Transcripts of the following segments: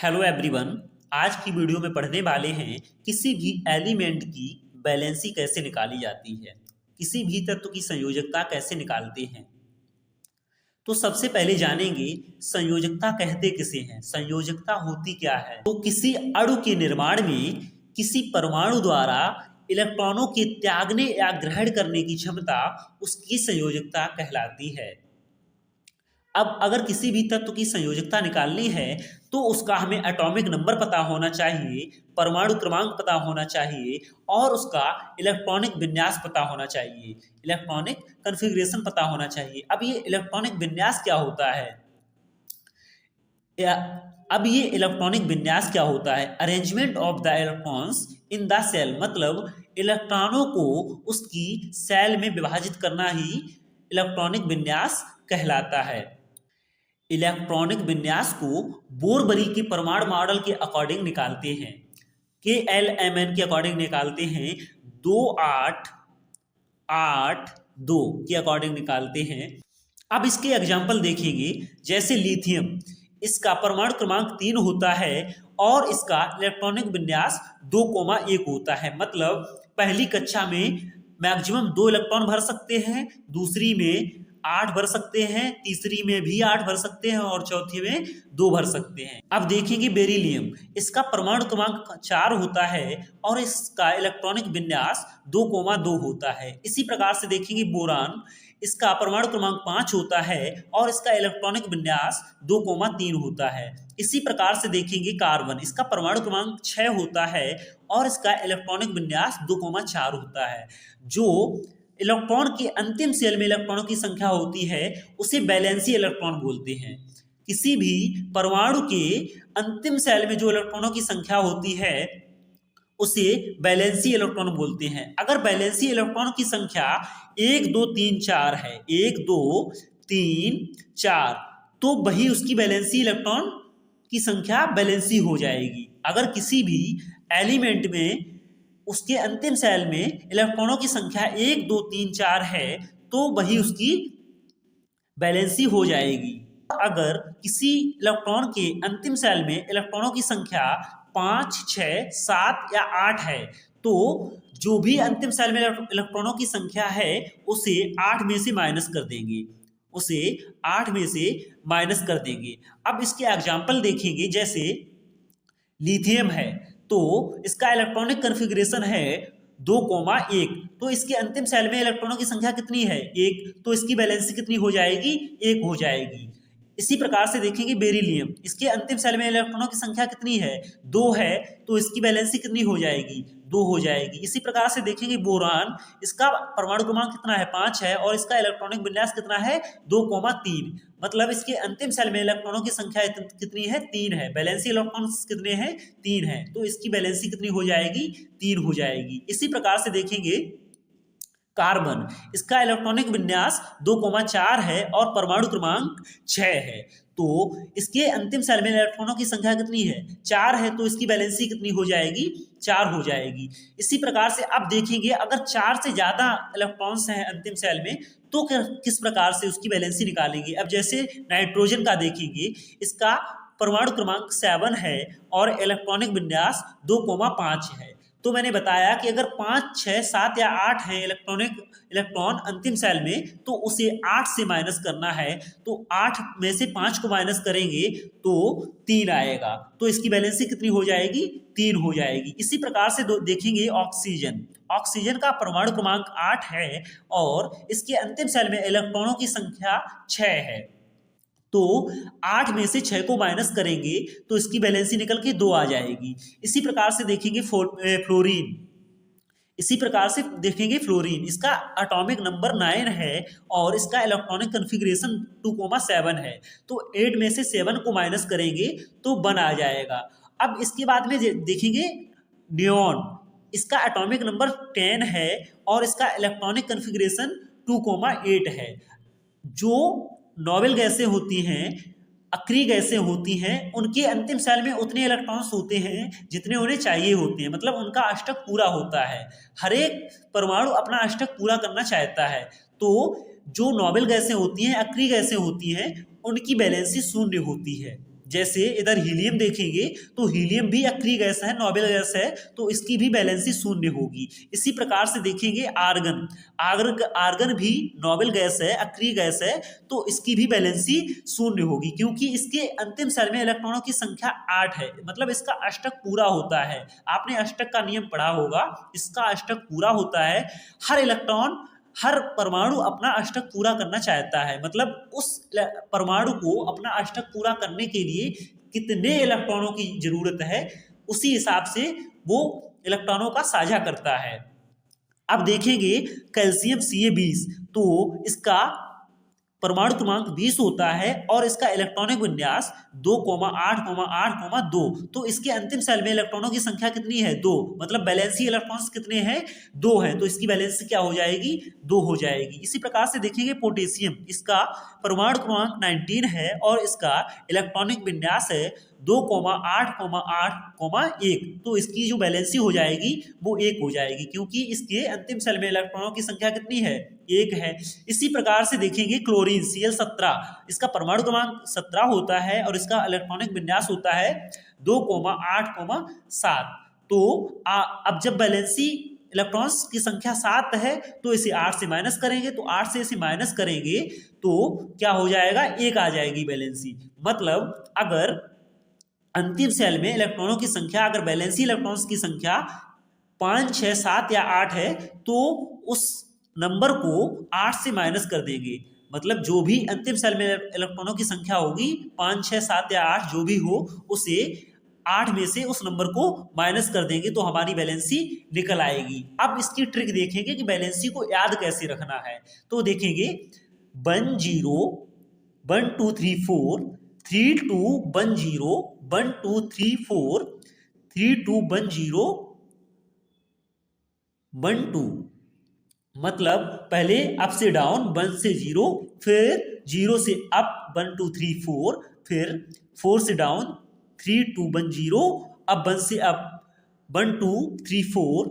Hello everyone. आज की video में पढ़ने वाले हैं किसी भी एलिमेंट की वैलेंसी कैसे निकाली जाती है, किसी भी तत्व की संयोजकता कैसे निकालते हैं। तो सबसे पहले जानेंगे संयोजकता कहते किसे हैं, संयोजकता होती क्या है। तो किसी अणु के निर्माण में किसी परमाणु द्वारा इलेक्ट्रॉनों के त्यागने या ग्रहण करने की क्षमता उसकी संयोजकता कहलाती है। अब अगर किसी भी तत्व की संयोजकता निकालनी है तो उसका हमें एटॉमिक नंबर पता होना चाहिए, परमाणु क्रमांक पता होना चाहिए और उसका इलेक्ट्रॉनिक विन्यास पता होना चाहिए, इलेक्ट्रॉनिक कॉन्फ़िगरेशन पता होना चाहिए। अब ये इलेक्ट्रॉनिक विन्यास क्या होता है? या अब ये इलेक्ट्रॉनिक विन्यास क्या होता है? Arrangement of the electrons in the cell, मतलब इलेक्ट्रॉनों को उसकी सेल में विभाजित करना ही इलेक्ट्रॉनिक विन्यास कहलाता है। इलेक्ट्रॉनिक विन्यास को बोरबरी के परमाणु मॉडल के अकॉर्डिंग निकालते हैं, KLMN के अकॉर्डिंग निकालते हैं, 2882 के अकॉर्डिंग निकालते हैं। अब इसके एग्जाम्पल देखेंगे, जैसे लिथियम, इसका परमाणु क्रमांक 3 होता है और इसका इलेक्ट्रॉनिक विन्यास 2,1 होता है। मतलब पहली कक्षा में मैक्सिमम 2 इलेक्ट्रॉन भर सकते हैं, दूसरी में 8 भर सकते हैं, तीसरी में भी 8 भर सकते हैं और चौथी में 2 भर सकते हैं। अब देखेंगे बेरिलियम, इसका परमाणु क्रमांक 4 होता है और इसका इलेक्ट्रॉनिक विन्यास 2,2 होता है। इसी प्रकार से देखेंगे बोरान, इसका परमाणु क्रमांक 5 होता है और इसका इलेक्ट्रॉनिक विन्यास 2,3 होता है। इसी प्रकार से देखेंगे कार्बन, इसका परमाणु क्रमांक 6 होता है और इसका इलेक्ट्रॉनिक विन्यास 2,4 होता है। जो इलेक्ट्रॉन के अंतिम सेल में इलेक्ट्रॉनों की संख्या होती है उसे वैलेंसी इलेक्ट्रॉन बोलते हैं। किसी भी परमाणु के अंतिम सेल में जो इलेक्ट्रॉनों की संख्या होती है उसे वैलेंसी इलेक्ट्रॉन बोलते हैं। अगर वैलेंसी इलेक्ट्रॉन की संख्या 1 2 3 4 है, 1 2 3 4, तो वही उसकी वैलेंसी इलेक्ट्रॉन की संख्या वैलेंसी हो जाएगी। अगर किसी भी एलिमेंट में उसके अंतिम सेल में इलेक्ट्रॉनों की संख्या 1 2 3 4 है तो वही उसकी वैलेंसी हो जाएगी। अगर किसी इलेक्ट्रॉन के अंतिम सेल में इलेक्ट्रॉनों की संख्या 5 6 7 या 8 है तो जो भी अंतिम सेल में इलेक्ट्रॉनों की संख्या है उसे 8 में से माइनस कर देंगे, उसे 8 में से माइनस कर देंगे। अब इसके एग्जाम्पल देखेंगे, जैसे लिथियम है तो इसका इलेक्ट्रॉनिक कॉन्फ़िगरेशन है 2,1, तो इसके अंतिम सेल में इलेक्ट्रॉनों की संख्या कितनी है? 1, तो इसकी वैलेंसी कितनी हो जाएगी? 1 हो जाएगी। इसी प्रकार से देखेंगे बेरिलियम, इसके अंतिम सेल में इलेक्ट्रॉनों की संख्या कितनी है? 2 है, तो इसकी वैलेंसी कितनी हो जाएगी? 2 हो जाएगी। इसी प्रकार से देखेंगे बोरान, इसका परमाणु क्रमांक कितना है? 5 है और इसका इलेक्ट्रॉनिक विन्यास कितना है? 2,3, मतलब इसके अंतिम सेल में इलेक्ट्रॉनों की संख्या कितनी है? 3 है। वैलेंसी इलेक्ट्रॉन्स कितने हैं? 3 है, तो इसकी वैलेंसी कितनी हो जाएगी? 3 हो जाएगी। इसी प्रकार से देखेंगे कार्बन, इसका इलेक्ट्रॉनिक विन्यास 2,4 है और परमाणु क्रमांक 6 है, तो इसके अंतिम सेल में इलेक्ट्रॉनों की संख्या कितनी है? 4 है, तो इसकी वैलेंसी कितनी हो जाएगी? 4 हो जाएगी। इसी प्रकार से अब देखेंगे, अगर 4 से ज्यादा इलेक्ट्रॉन्स हैं अंतिम सेल में तो किस प्रकार से उसकी वैलेंसी निकालेंगे। अब जैसे नाइट्रोजन का देखेंगे, इसका परमाणु क्रमांक 7 है और इलेक्ट्रॉनिक विन्यास 2,5 है। तो मैंने बताया कि अगर 5 6 7 या 8 है इलेक्ट्रॉन अंतिम सेल में तो उसे 8 से माइनस करना है, तो 8 में से 5 को माइनस करेंगे तो 3 आएगा, तो इसकी वैलेंसी कितनी हो जाएगी? 3 हो जाएगी। इसी प्रकार से देखेंगे ऑक्सीजन, ऑक्सीजन का परमाणु क्रमांक 8 है और इसके अंतिम सेल में इलेक्ट्रॉनों की संख्या 6 है, तो 8 में से 6 को माइनस करेंगे तो इसकी वैलेंसी निकल के 2 आ जाएगी। इसी प्रकार से देखेंगे फ्लोरीन, इसी प्रकार से देखेंगे फ्लोरीन, इसका एटॉमिक नंबर 9 है और इसका इलेक्ट्रॉनिक कॉन्फ़िगरेशन 2,7 है, तो 8 में से 7 को माइनस करेंगे तो 1 आ जाएगा। अब इसके बाद में देखेंगे नियॉन, इसका एटॉमिक नंबर 10 है और इसका इलेक्ट्रॉनिक कॉन्फ़िगरेशन 2,8 है। जो नोबेल गैसें होती हैं, अक्रिय गैसें होती हैं, उनके अंतिम सेल में उतने इलेक्ट्रॉन्स होते हैं जितने उन्हें चाहिए होते हैं, मतलब उनका अष्टक पूरा होता है। हर एक परमाणु अपना अष्टक पूरा करना चाहता है, तो जो नोबेल गैसें होती हैं, अक्रिय गैसें होती हैं, उनकी वैलेंसी 0 होती है। जैसे इधर हीलियम देखेंगे तो हीलियम भी अक्रिय गैस है, नोबेल गैस है, तो इसकी भी वैलेंसी शून्य होगी। इसी प्रकार से देखेंगे आर्गन, आर्गन भी नोबेल गैस है, अक्रिय गैस है, तो इसकी भी वैलेंसी शून्य होगी, क्योंकि इसके अंतिम सेल में इलेक्ट्रॉनों की संख्या 8 है, मतलब इसका अष्टक पूरा होता है। आपने अष्टक का नियम पढ़ा होगा, इसका अष्टक पूरा होता है। हर इलेक्ट्रॉन, हर परमाणु अपना अष्टक पूरा करना चाहता है, मतलब उस परमाणु को अपना अष्टक पूरा करने के लिए कितने इलेक्ट्रॉनों की जरूरत है, उसी हिसाब से वो इलेक्ट्रॉनों का साझा करता है। अब देखेंगे कैल्शियम Ca20, तो इसका परमाणु क्रमांक 20 होता है और इसका इलेक्ट्रॉनिक विन्यास 2,8,8,2। तो इसके अंतिम सेल में इलेक्ट्रॉनों की संख्या कितनी है? 2, मतलब वैलेंसी इलेक्ट्रॉन्स कितने हैं? 2 हैं, तो इसकी वैलेंसी क्या हो जाएगी? 2 हो जाएगी। इसी प्रकार से देखेंगे पोटेशियम, इसका परमाणु क्रमांक 19 है और इसका इलेक्ट्रॉनिक विन्यास है 2,8,8,1। तो इसकी जो वैलेंसी हो जाएगी वो 1 हो जाएगी, क्योंकि इसके अंतिम सेल में इलेक्ट्रॉनों की संख्या कितनी है? 1 है। इसी प्रकार से देखेंगे क्लोरीन Cl17, इसका परमाणु क्रमांक 17 होता है और इसका इलेक्ट्रॉनिक विन्यास होता है 2,8,7। तो अब जब वैलेंसी इलेक्ट्रॉन्स की संख्या 7 है तो इसे 8 से माइनस करेंगे, तो 8 से इसे माइनस करेंगे तो क्या हो जाएगा? 1 आ जाएगी वैलेंसी। मतलब अगर अंतिम सेल में इलेक्ट्रॉनों की संख्या, अगर वैलेंसी इलेक्ट्रॉन्स की संख्या 5, 6, 7 या 8 है तो उस नंबर को 8 से माइनस कर देंगे। मतलब जो भी अंतिम सेल में इलेक्ट्रॉनों की संख्या होगी 5, 6, 7 या 8 जो भी हो, उसे 8 में से उस नंबर को माइनस कर देंगे तो हमारी वैलेंसी निकल आएगी। अब इसकी ट्रिक देखेंगे कि वैलेंसी को याद कैसे रखना है। तो देखेंगे 1 0 1 2 3 4 3 2 1 0 1 2 3 4 3 2 1 0 1 2। मतलब पहले अप से डाउन, 1 से 0, फिर 0 से अप 1 2 3 4, फिर 4 से डाउन 3 2 1 0, अब 1 से अप 1 2 3 4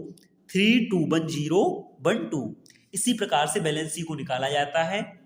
3 2 1 0 1 2। इसी प्रकार से वैलेंसी को निकाला जाता है।